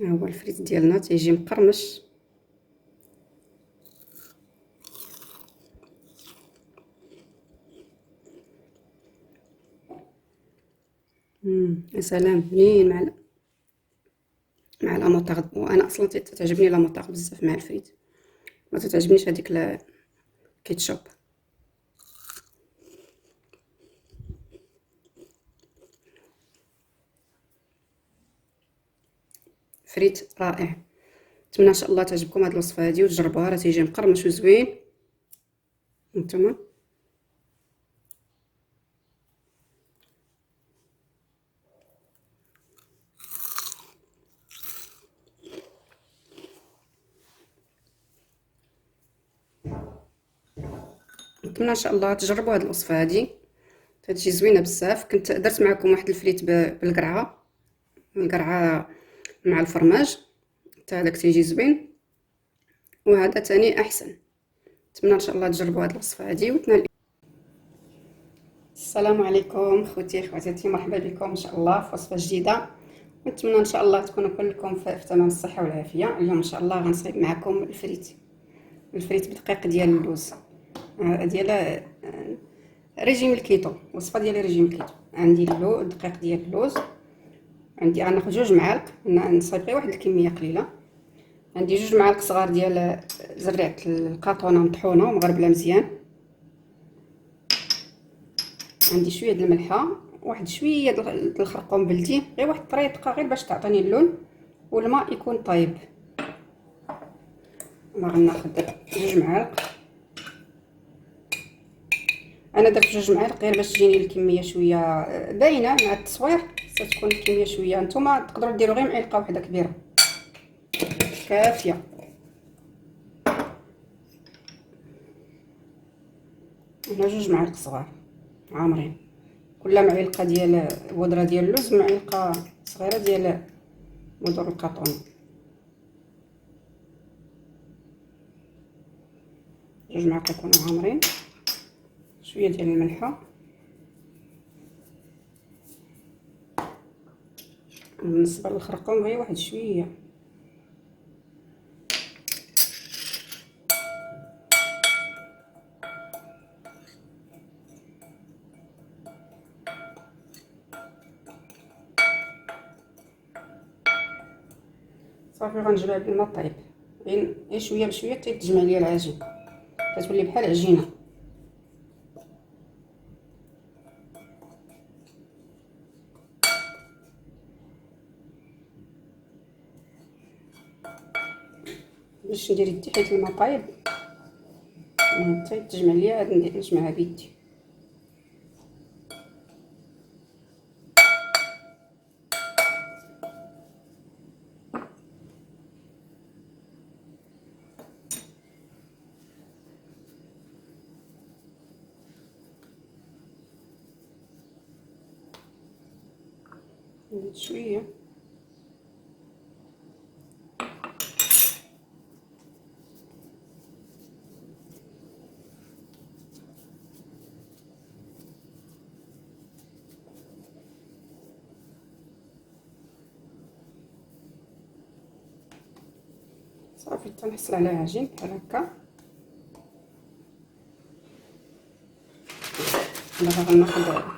ها هو الفريت ديالنا تيجي مقرمش. يا سلام بنين مع لا موطارد. وانا اصلا تعجبني لا موطارد بزاف مع الفريت، ما تعجبنيش هذيك الكيتشوب. فريت رائع. نتمنى ان شاء الله تعجبكم هذه الوصفه هذه وتجربوها، راه تيجي مقرمش وزوين. نتوما نتمنى ان شاء الله تجربوا هذه الوصفه هذه، تجي زوينه بزاف. كنت درت معكم واحد الفريت بالقرعه، القرعه مع الفرماج حتى هذاك تيجي زوين، وهذا تاني احسن. نتمنى ان شاء الله تجربوا هذه الوصفه هذه وتنال. السلام عليكم خوتي خواتاتي، مرحبا بكم ان شاء الله في وصفه جديده، ونتمنى ان شاء الله تكونوا كلكم في تمام الصحه والعافيه. اليوم ان شاء الله غنصايب معكم الفريت بدقيق ديال اللوز، ديال ريجيم الكيتو، وصفه ديال ريجيم الكيتو. عندي دقيق ديال اللوز، عندي غناخذ 2 معالق، نصايب غير واحد الكميه قليله. عندي 2 معالق صغار ديال زريعه القاطونه مطحونه ومغربله مزيان. عندي شويه د الملحه، واحد شويه د الخرقوم بلدي، غير واحد الطريقه غير باش تعطيني اللون، والماء يكون طايب. انا غناخذ 2 معالق، انا درت 2 معالق غير باش تجيني الكميه شويه باينه مع التصوير، ستكون الكميه شويه. نتوما تقدروا ديروا غير معلقه واحده كبيره كافيه. هنا 2 معالق صغار عامرين، كل معلقه ديال بودره ديال اللوز معلقه صغيره ديال بودر القطون. 2 معالق يكونوا عامرين، شويه ديال الملحه. بالنسبه للخرقوم غير واحد شويه. صافي غنجمع بالماء طايب، غير شويه بشويه حتى تجمع ليا العجين، كتولي بحال عجينه. باش ندير يدي حيت الماء طايب حتى تجمع ليا، عاد نجمعها بيدي. شويه صافي تنحصل على عجين بحال هكا. دابا غناخد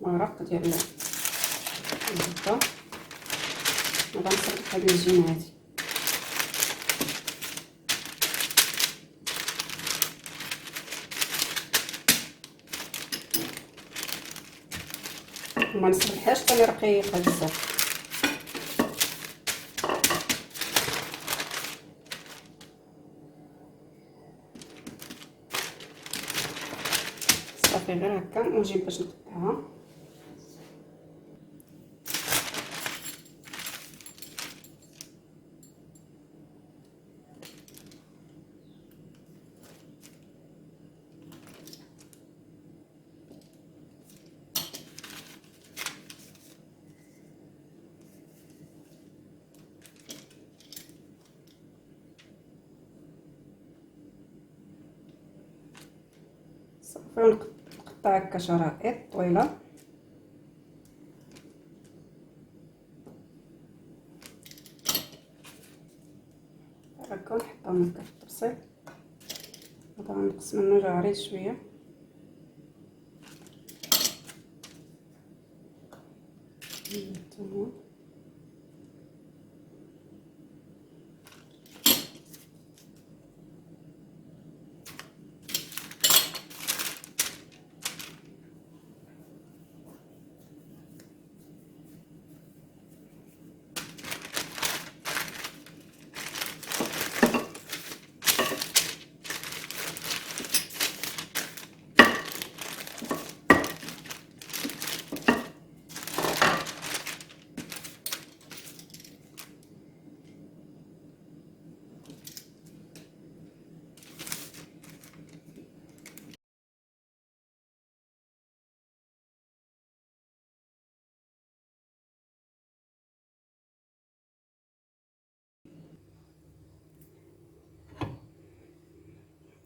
مرق ديال الزبده وغنصرف هاد العجينه هادي. وما نصرفهاش حتى رقيقه بزاف. صافي غير هكا ونجيب باش نقطعها. صافي ونقطع هكا شرائط طويله. هكا في التبسيط. هذا غنقص منه جاري شويه. تمام.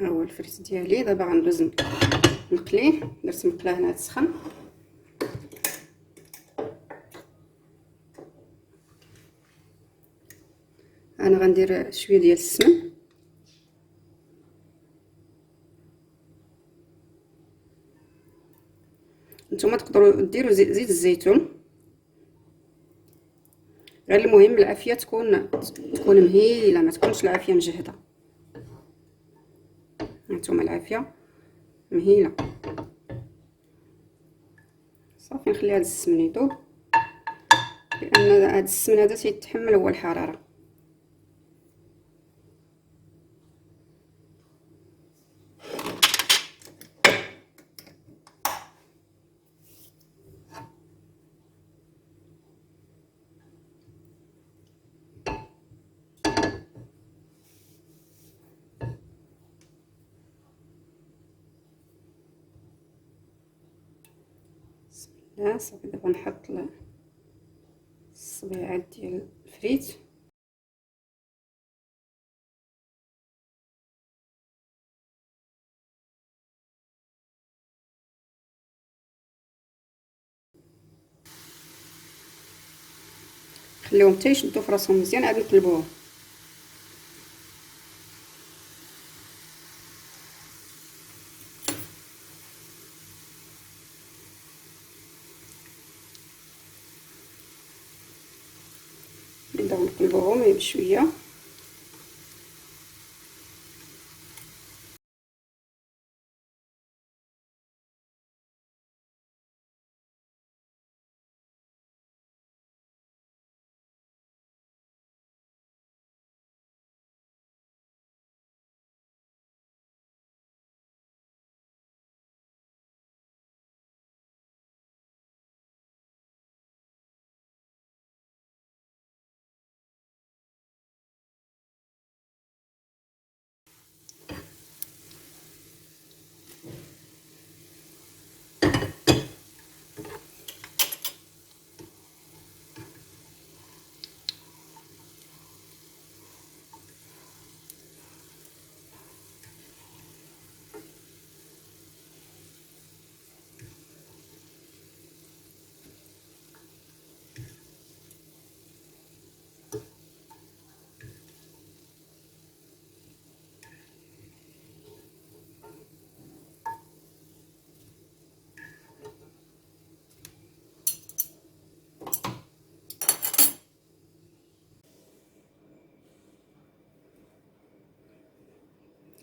ها هو الفريت ديالي. دابا غندوز نقليه. درت مقله هنا تسخن. انا غندير شويه ديال السمن. نتوما تقدروا ديروا زيت الزيتون، غير المهم العافيه تكون مهيله، ما تكونش العافيه مجهده. هانتوما العافيه مهيله. صافي نخلي هذا السمن يذوب، لان هذا السمن هذا تيتحمل هو الحراره. صافي دابا نحط الصبيعات ديال الفريت. خليهم حتى يشدوا في راسهم مزيان، عاد نقلبوهم. نبداو نقلبوهم بشويه.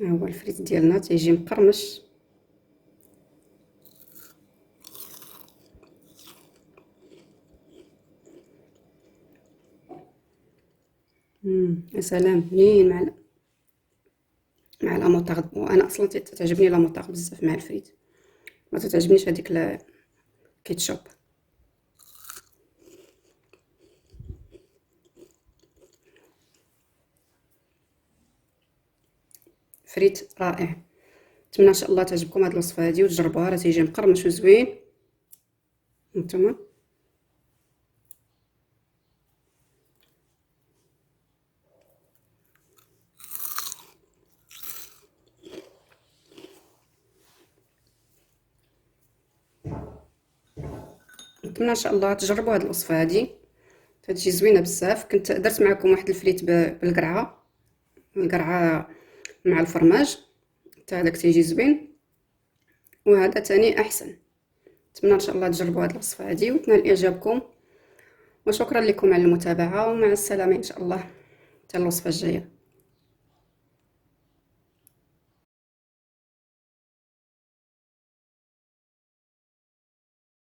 ها هو الفريت ديالنا تيجي مقرمش. يا سلام، بنين مع لا موطارد. وانا اصلا تعجبني لا موطارد بزاف مع الفريت، ما تعجبنيش هذيك الكيتشوب. فريت رائع. نتمنى ان شاء الله تعجبكم هذه الوصفه هذه وتجربوها، راه تيجي مقرمش وزوين. نتوما نتمنى ان شاء الله تجربوا هذه الوصفه هذه، تجي زوينه بزاف. كنت درت معكم واحد الفريت بالقرعه، القرعه مع الفرماج حتى هذاك تيجي زوين، وهذا تاني احسن. نتمنى ان شاء الله تجربوا هذه الوصفه هذه وتنال اعجابكم، وشكرا لكم على المتابعه، ومع السلامه ان شاء الله حتى الوصفه الجايه.